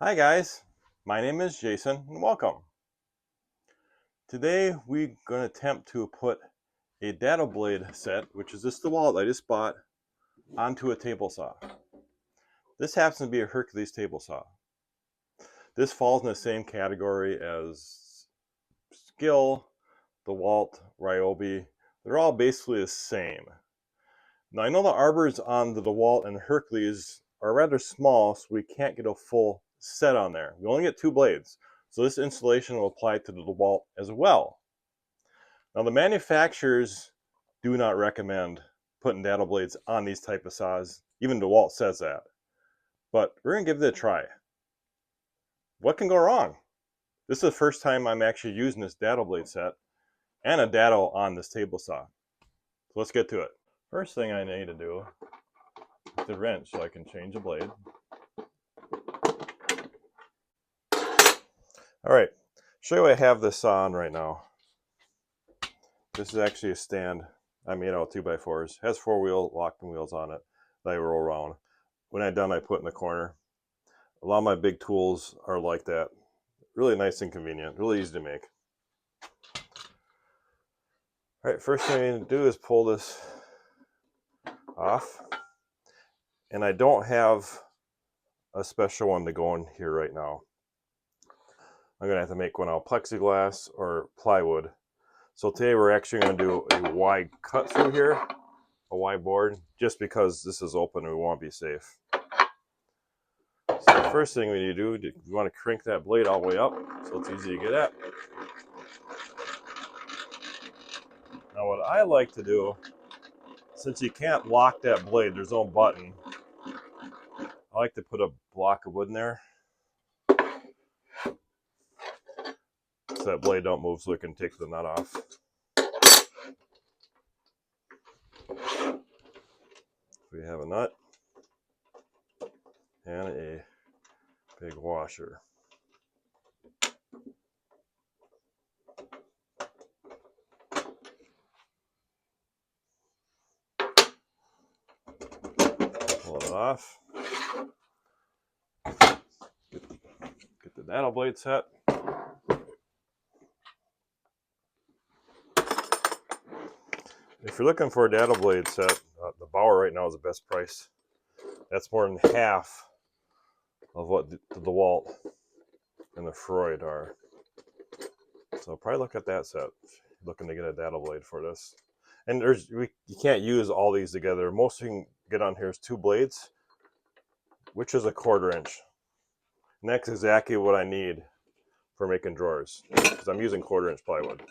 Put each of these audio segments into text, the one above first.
Hi guys, my name is Jason and welcome. Today we're going to attempt to put a Dado blade set, which is this Dewalt I just bought, onto a table saw. This happens to be a Hercules table saw. This falls in the same category as Skill, Dewalt, Ryobi. They're all basically the same. Now I know the arbors on the Dewalt and Hercules are rather small, so we can't get a full set on there. We only get 2 blades. So this installation will apply to the Dewalt as well. Now the manufacturers do not recommend putting Dado blades on these type of saws. Even Dewalt says that. But we're going to give it a try. What can go wrong? This is the first time I'm actually using this Dado blade set and a Dado on this table saw. So let's get to it. First thing I need to do is the wrench so I can change the blade. Alright, show you what I have this saw on right now. This is actually a stand I made out of 2x4s. It has 4-wheel locking wheels on it that I roll around. When I'm done, I put in the corner. A lot of my big tools are like that. Really nice and convenient, really easy to make. Alright, first thing I need to do is pull this off. And I don't have a special one to go in here right now. I'm going to have to make one out of plexiglass or plywood. So today we're actually going to do a wide cut through here, a wide board, just because this is open and we want to be safe. So the first thing we need to do, we want to crank that blade all the way up so it's easy to get at. Now what I like to do, since you can't lock that blade, there's no button, I like to put a block of wood in there so that blade don't move so we can take the nut off. We have a nut and a big washer. Pull it off. Get the Dado blade set. If you're looking for a Dado blade set, the Bauer right now is the best price. That's more than half of what the Dewalt and the Freud are. So probably look at that set, looking to get a Dado blade for this. And you can't use all these together. Most you can get on here is 2 blades, which is a 1/4 inch. And that's exactly what I need for making drawers, because I'm using 1/4 inch plywood.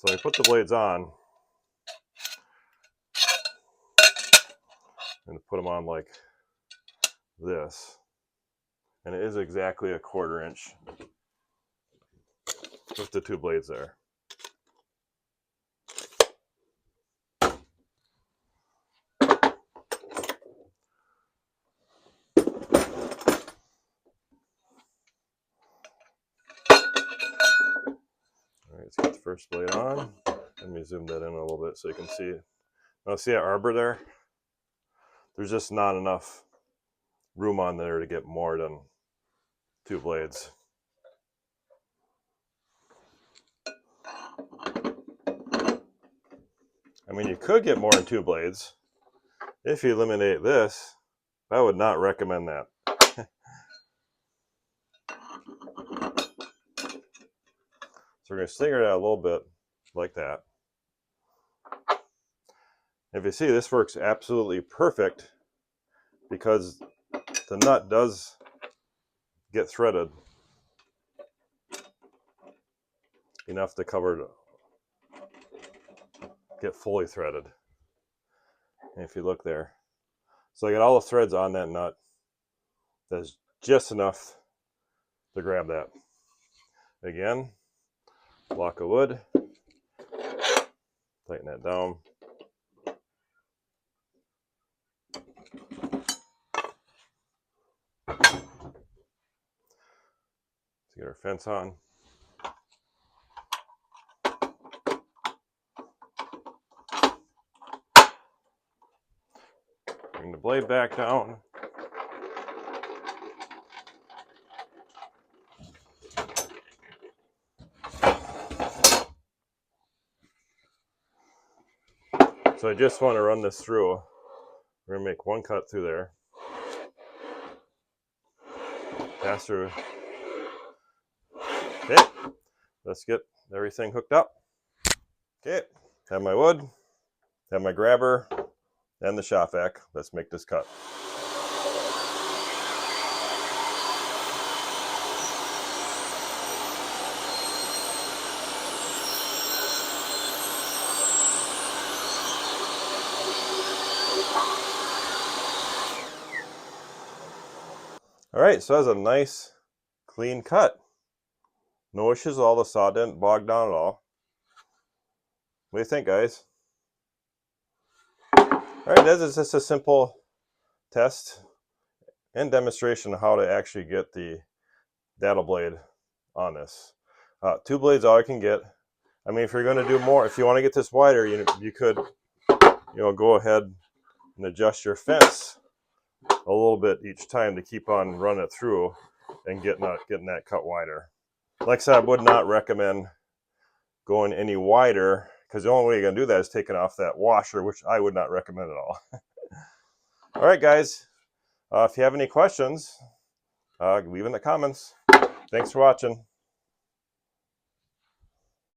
So I put the blades on, and put them on like this. And it is exactly a 1/4 inch with the 2 blades there. Alright, let's get the first blade on. Let me zoom that in a little bit so you can see it. Now see that arbor there? There's just not enough room on there to get more than 2 blades. I mean, you could get more than 2 blades. If you eliminate this, I would not recommend that. So we're going to stagger that a little bit like that. If you see, this works absolutely perfect because the nut does get threaded enough to cover, get fully threaded. And if you look there, so I got all the threads on that nut. That's just enough to grab that. Again, block of wood, tighten that down. Let's get our fence on. Bring the blade back down. So I just want to run this through. We're going to make one cut through there. Pass through. Okay, let's get everything hooked up. Okay, have my wood, have my grabber, and the shop vac. Let's make this cut. All right, so that's a nice clean cut. No issues at all. The saw didn't bog down at all. What do you think, guys? All right, this is just a simple test and demonstration of how to actually get the Dado blade on this. 2 blades all I can get. I mean, if you're going to do more, if you want to get this wider, you could, go ahead and adjust your fence a little bit each time to keep on running it through and getting that cut wider. Like I said, I would not recommend going any wider, because the only way you're going to do that is taking off that washer, which I would not recommend at all. All right, guys, if you have any questions, leave in the comments. Thanks for watching.